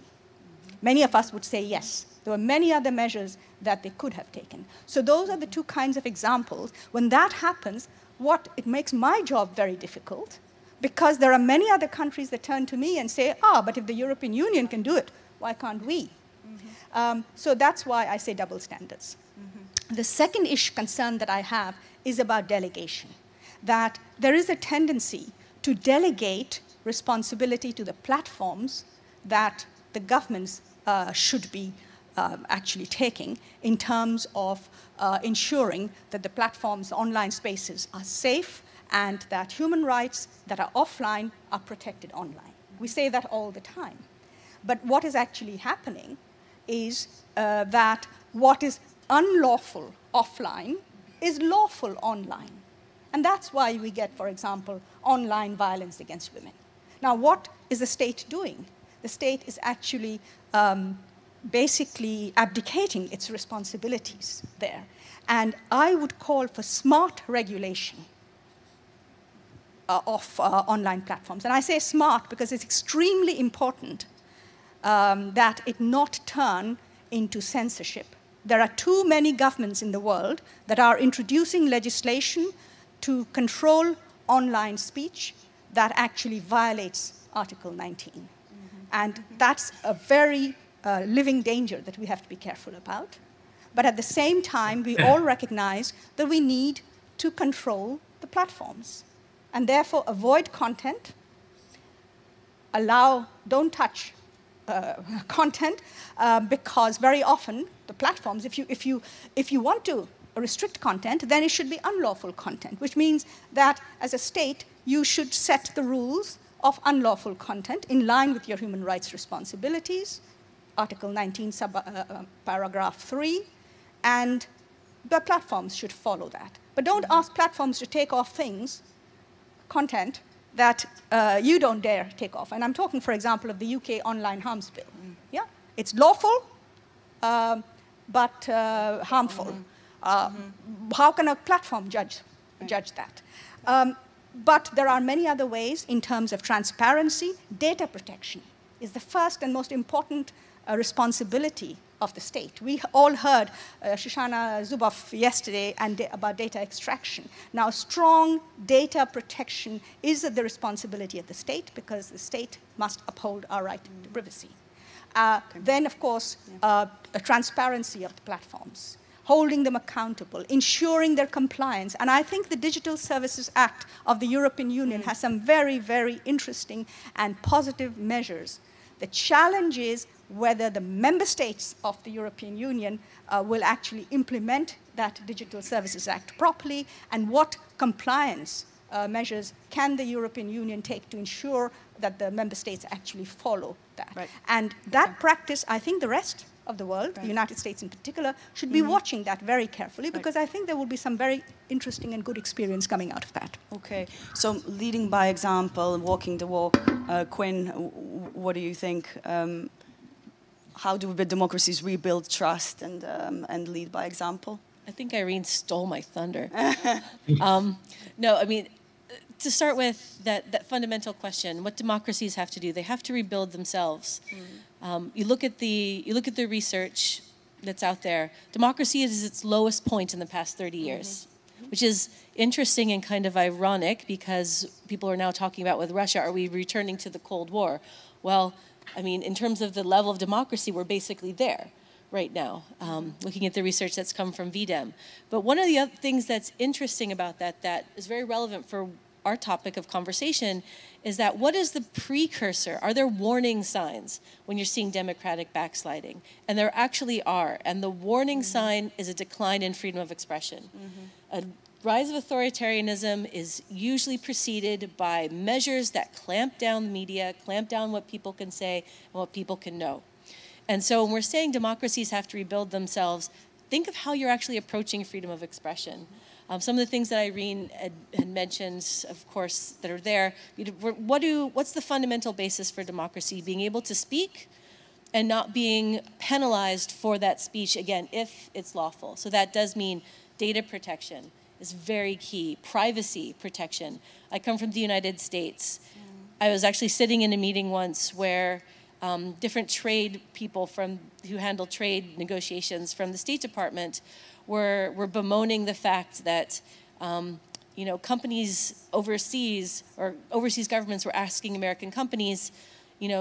Many of us would say yes. There were many other measures that they could have taken. So those are the two kinds of examples. When that happens, it makes my job very difficult, because there are many other countries that turn to me and say, but if the European Union can do it, why can't we? Mm-hmm. So that's why I say double standards. Mm-hmm. The second concern that I have is about delegation, that there is a tendency to delegate responsibility to the platforms that the governments should be actually taking in terms of ensuring that the platforms, online spaces, are safe and that human rights that are offline are protected online. We say that all the time. But what is actually happening is that what is unlawful offline is lawful online. And that's why we get, for example, online violence against women. Now, what is the state doing? The state is actually basically abdicating its responsibilities there. And I would call for smart regulation of online platforms. And I say smart because it's extremely important that it not turn into censorship. There are too many governments in the world that are introducing legislation to control online speech that actually violates Article 19. Mm-hmm. And that's a very living danger that we have to be careful about. But at the same time, we all recognize that we need to control the platforms and therefore avoid content, don't touch content, because very often the platforms, if you want to restrict content, then it should be unlawful content, which means that as a state, you should set the rules of unlawful content in line with your human rights responsibilities, Article 19, paragraph 3, and the platforms should follow that. But don't ask platforms to take off things, content, that you don't dare take off. And I'm talking, for example, of the UK Online Harms Bill. Yeah? It's lawful, but harmful. How can a platform judge that? But there are many other ways in terms of transparency. Data protection is the first and most important responsibility of the state. We all heard Shoshana Zuboff yesterday about data extraction. Now, strong data protection is the responsibility of the state because the state must uphold our right to privacy. Then, of course, a transparency of the platforms, holding them accountable, ensuring their compliance. And I think the Digital Services Act of the European Union has some very, very interesting and positive measures. The challenge is whether the member states of the European Union will actually implement that Digital Services Act properly, and what compliance measures can the European Union take to ensure that the member states actually follow that. Right. And that practice, I think the rest of the world, the United States in particular, should be watching that very carefully, because I think there will be some very interesting and good experience coming out of that. Okay, so leading by example, walking the walk, Quinn, what do you think? How do the democracies rebuild trust and lead by example? I think Irene stole my thunder. No, I mean, to start with that fundamental question, what democracies have to do, they have to rebuild themselves. You look at the research that's out there. Democracy is its lowest point in the past 30 years, which is interesting and kind of ironic because people are now talking about with Russia, are we returning to the Cold War? Well, I mean, in terms of the level of democracy, we're basically there right now, looking at the research that's come from VDEM. But one of the other things that's interesting about that is very relevant for our topic of conversation is that what is the precursor? Are there warning signs when you're seeing democratic backsliding? And there actually are. And the warning sign is a decline in freedom of expression. A rise of authoritarianism is usually preceded by measures that clamp down the media, clamp down what people can say and what people can know. And so when we're saying democracies have to rebuild themselves, think of how you're actually approaching freedom of expression. Some of the things that Irene had mentioned, of course, that are there, what's the fundamental basis for democracy? Being able to speak and not being penalized for that speech, again, if it's lawful. So that does mean data protection is very key, privacy protection. I come from the United States. I was actually sitting in a meeting once where different trade people who handle trade negotiations from the State Department were bemoaning the fact that companies overseas or overseas governments were asking American companies,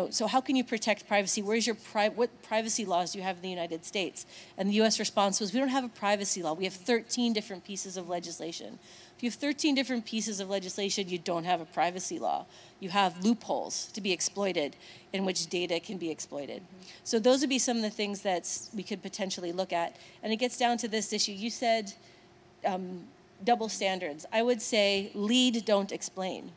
so how can you protect privacy? Where's your what privacy laws do you have in the United States? And the U.S. response was, we don't have a privacy law. We have 13 different pieces of legislation. If you have 13 different pieces of legislation, you don't have a privacy law. You have loopholes to be exploited in which data can be exploited. So those would be some of the things that we could potentially look at. And it gets down to this issue. You said double standards. I would say lead, don't explain.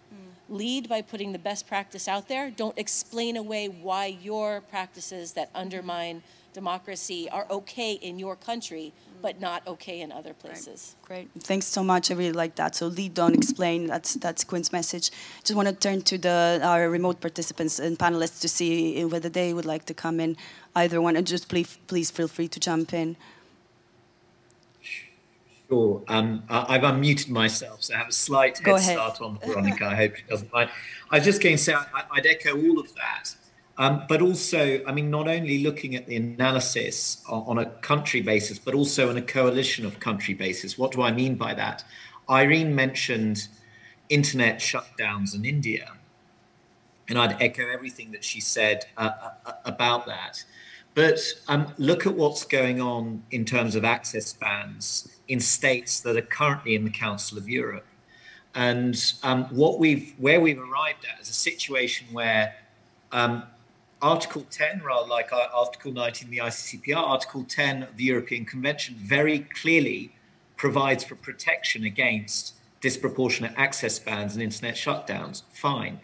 Lead by putting the best practice out there. Don't explain away why your practices that undermine democracy are okay in your country, but not okay in other places. Great. Thanks so much. I really like that. So lead, don't explain. That's Quinn's message. Just want to turn to our remote participants and panelists to see whether they would like to come in. Either one, and just please feel free to jump in. Sure. I've unmuted myself, so I have a slight head start on Veronica. I hope she doesn't mind. I was just going to say I'd echo all of that. But also, I mean, not only looking at the analysis on a country basis, but also on a coalition of country basis. What do I mean by that? Irene mentioned internet shutdowns in India, and I'd echo everything that she said about that. But look at what's going on in terms of access bans in states that are currently in the Council of Europe. And where we've arrived at is a situation where Article 10, rather like Article 19 of the ICCPR, Article 10 of the European Convention very clearly provides for protection against disproportionate access bans and internet shutdowns, fine.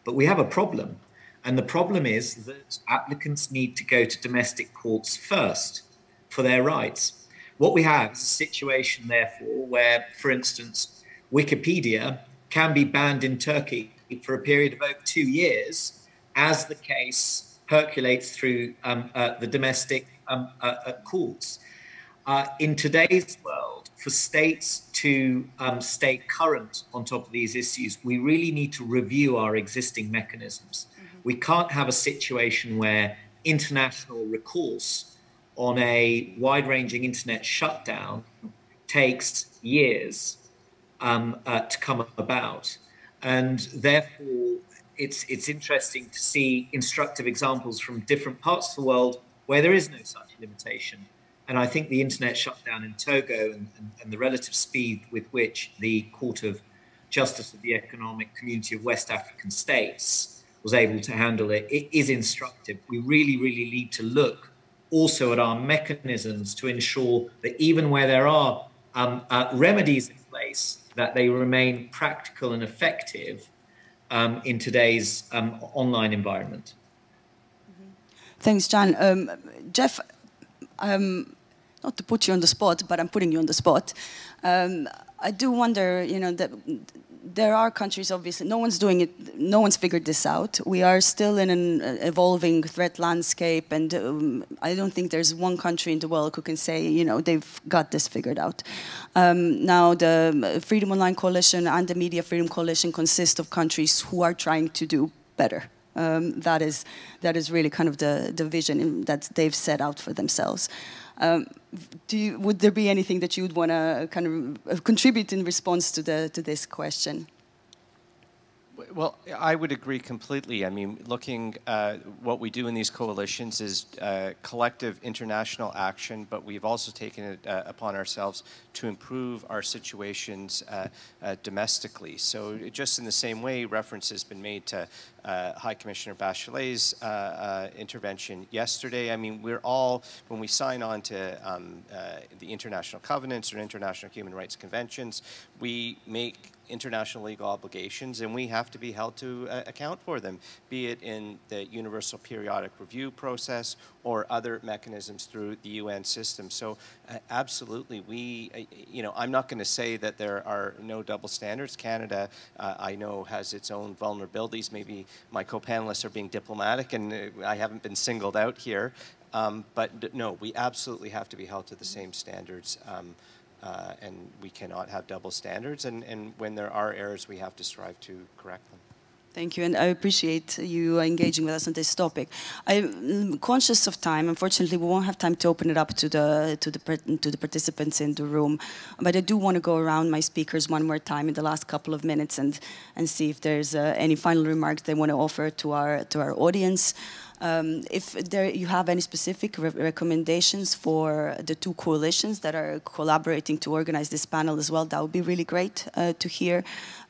But we have a problem. And the problem is that applicants need to go to domestic courts first for their rights. What we have is a situation, therefore, where, for instance, Wikipedia can be banned in Turkey for a period of over 2 years as the case percolates through the domestic courts. In today's world, for states to stay current on top of these issues, we really need to review our existing mechanisms. We can't have a situation where international recourse on a wide-ranging internet shutdown takes years to come about. And therefore, it's interesting to see instructive examples from different parts of the world where there is no such limitation. And I think the internet shutdown in Togo and the relative speed with which the Court of Justice of the Economic Community of West African States was able to handle it, it is instructive. We really, really need to look also at our mechanisms to ensure that even where there are remedies in place, that they remain practical and effective in today's online environment. Thanks, John. Jeff, not to put you on the spot, but I'm putting you on the spot. I do wonder, you know, that there are countries, obviously, no one's doing it, no one's figured this out. We are still in an evolving threat landscape, and I don't think there's one country in the world who can say, you know, they've got this figured out. Now, the Freedom Online Coalition and the Media Freedom Coalition consist of countries who are trying to do better. That is really kind of the vision that they've set out for themselves. Would there be anything that you would want to kind of contribute in response to this question? Well, I would agree completely. I mean, looking what we do in these coalitions is collective international action, but we've also taken it upon ourselves to improve our situations domestically. So just in the same way, reference has been made to High Commissioner Bachelet's intervention yesterday. I mean, we're all, when we sign on to the international covenants or international human rights conventions, we make international legal obligations, and we have to be held to account for them, be it in the Universal Periodic Review process or other mechanisms through the UN system. So absolutely, you know, I'm not going to say that there are no double standards. Canada, I know, has its own vulnerabilities. Maybe my co-panelists are being diplomatic, and I haven't been singled out here. But no, we absolutely have to be held to the same standards. And we cannot have double standards, and when there are errors, we have to strive to correct them. Thank you, and I appreciate you engaging with us on this topic. I'm conscious of time. Unfortunately, we won't have time to open it up to the participants in the room, but I do want to go around my speakers one more time in the last couple of minutes and see if there's any final remarks they want to offer to our audience. If you have any specific recommendations for the two coalitions that are collaborating to organize this panel as well, that would be really great to hear.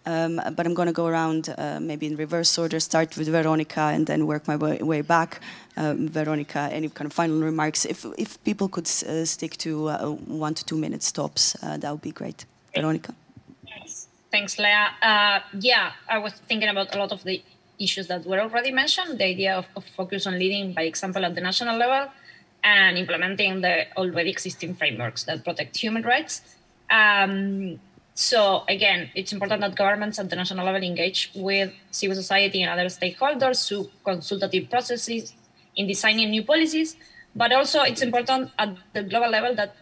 But I'm going to go around maybe in reverse order, start with Veronica and then work my way back. Veronica, any kind of final remarks? If people could stick to 1 to 2 minute stops, that would be great. Veronica? Yes. Thanks, Leah. Yeah, I was thinking about a lot of the issues that were already mentioned, the idea of focus on leading by example at the national level and implementing the already existing frameworks that protect human rights. So again, it's important that governments at the national level engage with civil society and other stakeholders through consultative processes in designing new policies, but also it's important at the global level that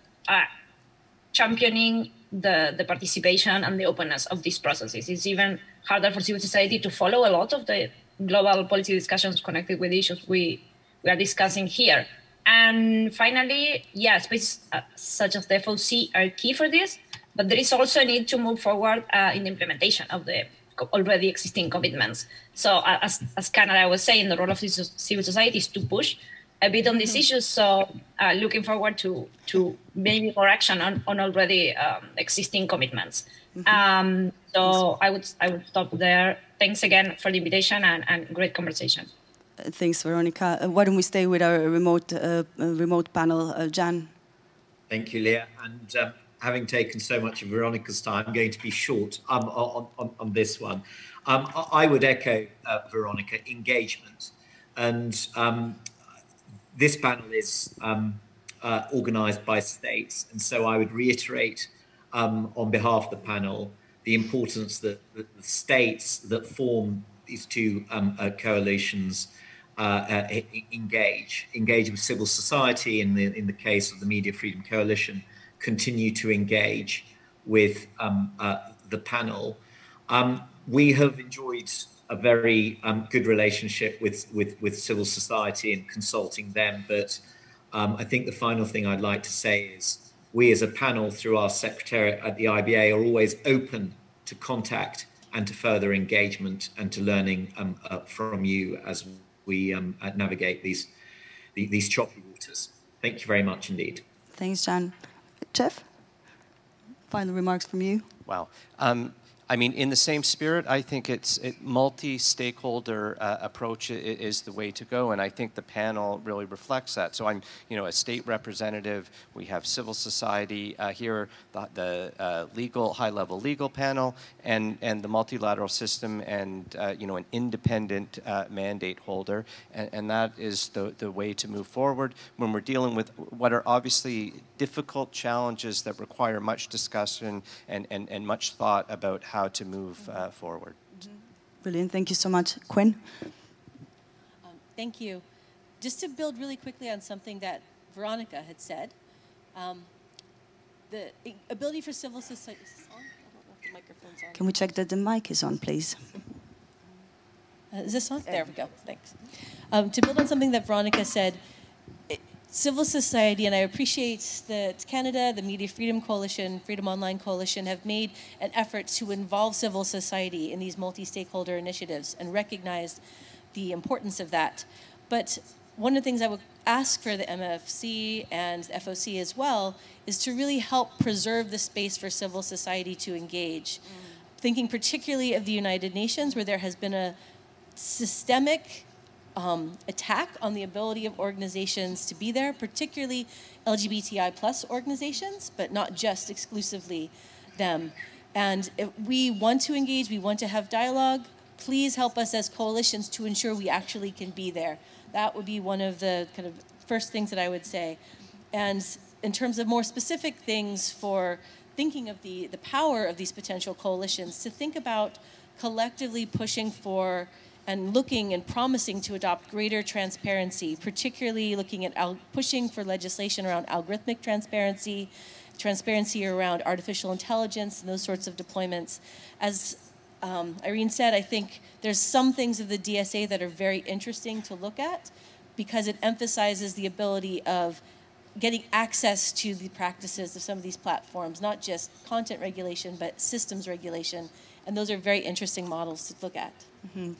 championing the participation and the openness of these processes. It's even harder for civil society to follow a lot of the global policy discussions connected with the issues we are discussing here. And finally, yeah, spaces such as the FOC are key for this, but there is also a need to move forward in the implementation of the already existing commitments. So as Canada was saying, the role of civil society is to push a bit on these issues. So looking forward to maybe more action on already existing commitments. So I would stop there. Thanks again for the invitation and great conversation. Thanks, Veronica. Why don't we stay with our remote panel, Jan? Thank you, Leah. And having taken so much of Veronica's time, I'm going to be short on this one. I would echo Veronica, engagement. And this panel is organised by states. And so I would reiterate on behalf of the panel the importance that the states that form these two coalitions engage with civil society. In the case of the Media Freedom Coalition, continue to engage with the panel. We have enjoyed a very good relationship with civil society and consulting them, but I think the final thing I'd like to say is we as a panel, through our secretariat at the IBA, are always open to contact and to further engagement and to learning from you as we navigate these choppy waters. Thank you very much indeed. Thanks, John. Jeff, final remarks from you. Wow. I mean, in the same spirit, I think multi-stakeholder approach is the way to go, and I think the panel really reflects that. So I'm, a state representative. We have civil society here, the high-level legal panel, and the multilateral system, and an independent mandate holder, and that is the way to move forward when we're dealing with what are obviously difficult challenges that require much discussion and much thought about how to move forward. Brilliant, thank you so much. Quinn? Thank you. Just to build really quickly on something that Veronica had said, the ability for civil society, I don't know if the microphone's on. Can we check that the mic is on, please? Is this on? There we go, thanks. To build on something that Veronica said, civil society, and I appreciate that Canada, the Media Freedom Coalition, Freedom Online Coalition have made an effort to involve civil society in these multi-stakeholder initiatives and recognized the importance of that. But one of the things I would ask for the MFC and the FOC as well is to really help preserve the space for civil society to engage. Thinking particularly of the United Nations, where there has been a systemic attack on the ability of organizations to be there, particularly LGBTI+ organizations, but not just exclusively them. And if we want to engage, we want to have dialogue, please help us as coalitions to ensure we actually can be there. That would be one of the kind of first things that I would say. And in terms of more specific things for thinking of the power of these potential coalitions, to think about collectively pushing for and looking and promising to adopt greater transparency, particularly looking at pushing for legislation around algorithmic transparency, transparency around artificial intelligence and those sorts of deployments. As Irene said, I think there's some things of the DSA that are very interesting to look at because it emphasizes the ability of getting access to the practices of some of these platforms, not just content regulation, but systems regulation. And those are very interesting models to look at.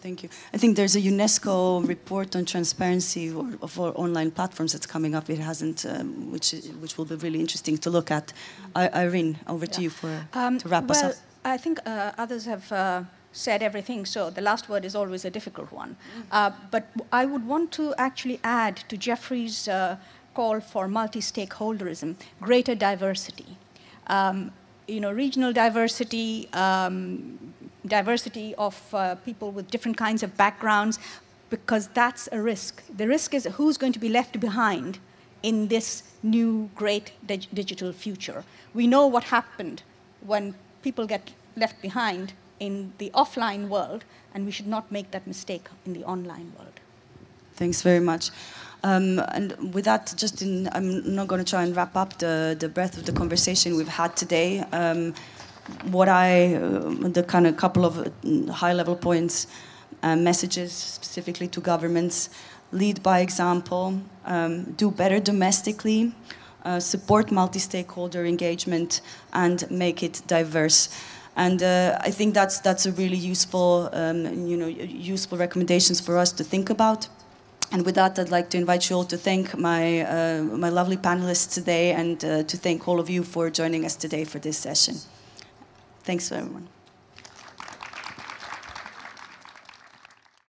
Thank you. I think there's a UNESCO report on transparency for online platforms that's coming up. It hasn't, which will be really interesting to look at. Irene, over to you to wrap us up. I think others have said everything, so the last word is always a difficult one. But I would want to actually add to Jeffrey's call for multi-stakeholderism, greater diversity. Regional diversity, diversity of people with different kinds of backgrounds, because that's a risk. The risk is who's going to be left behind in this new great digital future. We know what happened when people get left behind in the offline world, and we should not make that mistake in the online world. Thanks very much. And with that, I'm not going to try and wrap up the breadth of the conversation we've had today. The kind of couple of high-level points, messages specifically to governments: lead by example, do better domestically, support multi-stakeholder engagement, and make it diverse. And I think that's a really useful, useful recommendations for us to think about. And with that, I'd like to invite you all to thank my lovely panelists today, and to thank all of you for joining us today for this session. Thanks, everyone.